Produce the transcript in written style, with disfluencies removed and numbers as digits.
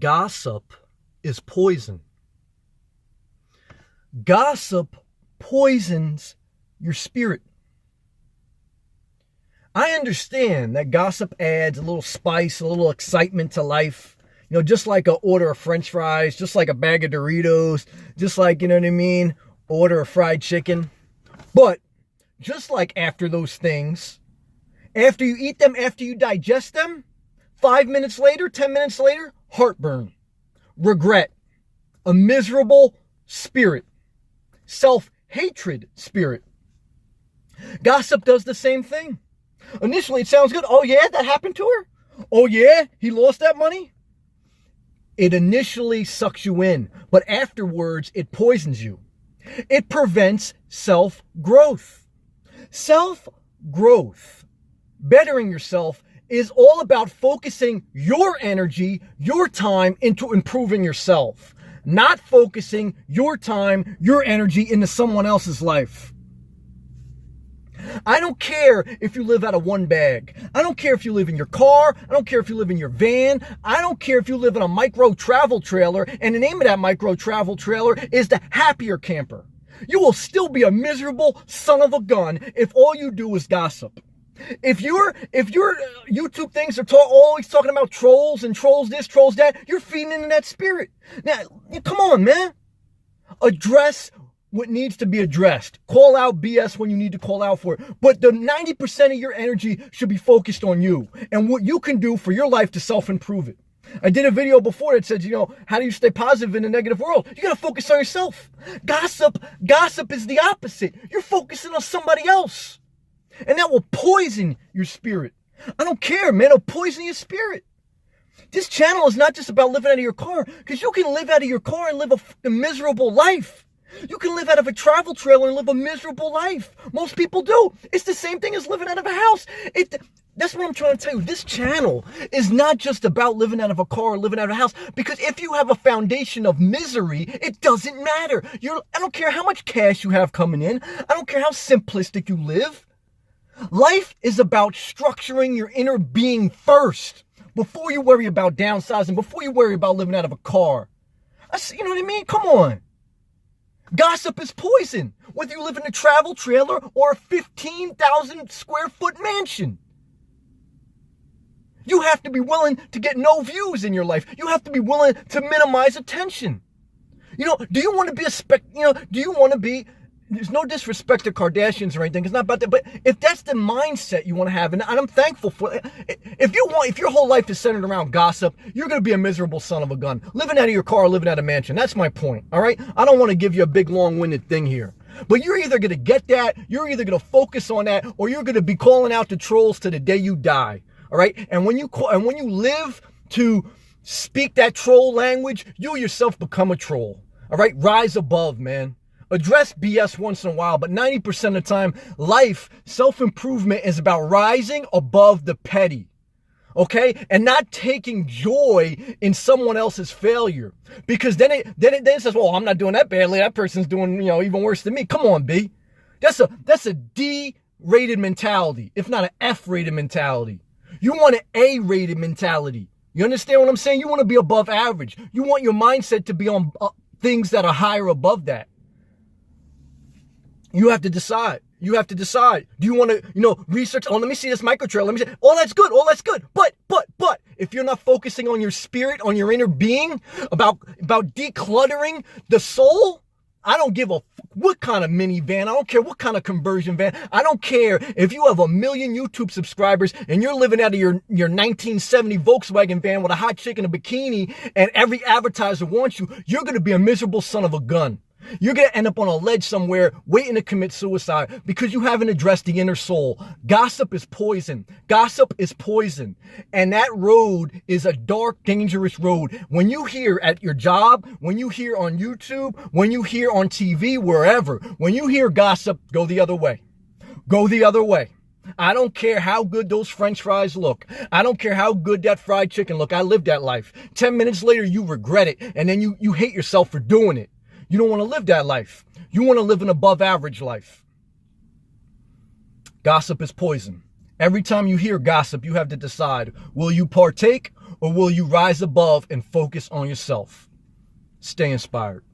Gossip is poison. Gossip poisons your spirit. I understand that gossip adds a little spice, a little excitement to life. You know, just like an order of French fries, just like a bag of Doritos, just like, you know what I mean, order of fried chicken. But just like after those things, after you eat them, after you digest them, 5 minutes later, 10 minutes later, heartburn, regret, a miserable spirit, self-hatred spirit. Gossip does the same thing. Initially, it sounds good. Oh, yeah, that happened to her? Oh, yeah, he lost that money? It initially sucks you in, but afterwards, it poisons you. It prevents self-growth. Self-growth, bettering yourself, is all about focusing your energy, your time into improving yourself, not focusing your time, your energy into someone else's life. I don't care if you live out of one bag. I don't care if you live in your car. I don't care if you live in your van. I don't care if you live in a micro travel trailer and the name of that micro travel trailer is the Happier Camper. You will still be a miserable son of a gun if all you do is gossip. If your YouTube things are always talking about trolls and trolls this, trolls that, you're feeding into that spirit. Now, come on, man. Address what needs to be addressed. Call out BS when you need to call out for it. But the 90% of your energy should be focused on you and what you can do for your life to self-improve it. I did a video before that said, how do you stay positive in a negative world? You got to focus on yourself. Gossip is the opposite. You're focusing on somebody else. And that will poison your spirit. I don't care, man. It'll poison your spirit. This channel is not just about living out of your car, because you can live out of your car and live a miserable life. You can live out of a travel trailer and live a miserable life. Most people do. It's the same thing as living out of a house. That's what I'm trying to tell you. This channel is not just about living out of a car or living out of a house, because if you have a foundation of misery, it doesn't matter. I don't care how much cash you have coming in. I don't care how simplistic you live. Life is about structuring your inner being first before you worry about downsizing, before you worry about living out of a car. You know what I mean? Come on. Gossip is poison, whether you live in a travel trailer or a 15,000 square foot mansion. You have to be willing to get no views in your life. You have to be willing to minimize attention. Do you want to be do you want to be, there's no disrespect to Kardashians or anything. It's not about that. But if that's the mindset you want to have, and I'm thankful for it. If your whole life is centered around gossip, you're going to be a miserable son of a gun. Living out of your car, living out of a mansion. That's my point. All right. I don't want to give you a big long-winded thing here, but you're either going to get that, you're either going to focus on that, or you're going to be calling out the trolls to the day you die. All right. And when you live to speak that troll language, you yourself become a troll. All right. Rise above, man. Address BS once in a while, but 90% of the time, life, self-improvement is about rising above the petty, okay? And not taking joy in someone else's failure. Because then it says, well, I'm not doing that badly. That person's doing, even worse than me. Come on, B. That's a D-rated mentality, if not an F-rated mentality. You want an A-rated mentality. You understand what I'm saying? You want to be above average. You want your mindset to be on things that are higher above that. You have to decide. Do you want to, research? Oh, let me see this micro trailer. Let me see. Oh, that's good. But if you're not focusing on your spirit, on your inner being, about decluttering the soul, I don't give a what kind of minivan. I don't care what kind of conversion van. I don't care if you have 1 million YouTube subscribers and you're living out of your 1970 Volkswagen van with a hot chick in a bikini and every advertiser wants you. You're going to be a miserable son of a gun. You're going to end up on a ledge somewhere waiting to commit suicide because you haven't addressed the inner soul. Gossip is poison. And that road is a dark, dangerous road. When you hear at your job, when you hear on YouTube, when you hear on TV, wherever, when you hear gossip, go the other way. I don't care how good those French fries look. I don't care how good that fried chicken look. I lived that life. 10 minutes later, you regret it. And then you hate yourself for doing it. You don't want to live that life. You want to live an above average life. Gossip is poison. Every time you hear gossip, you have to decide, will you partake or will you rise above and focus on yourself? Stay inspired.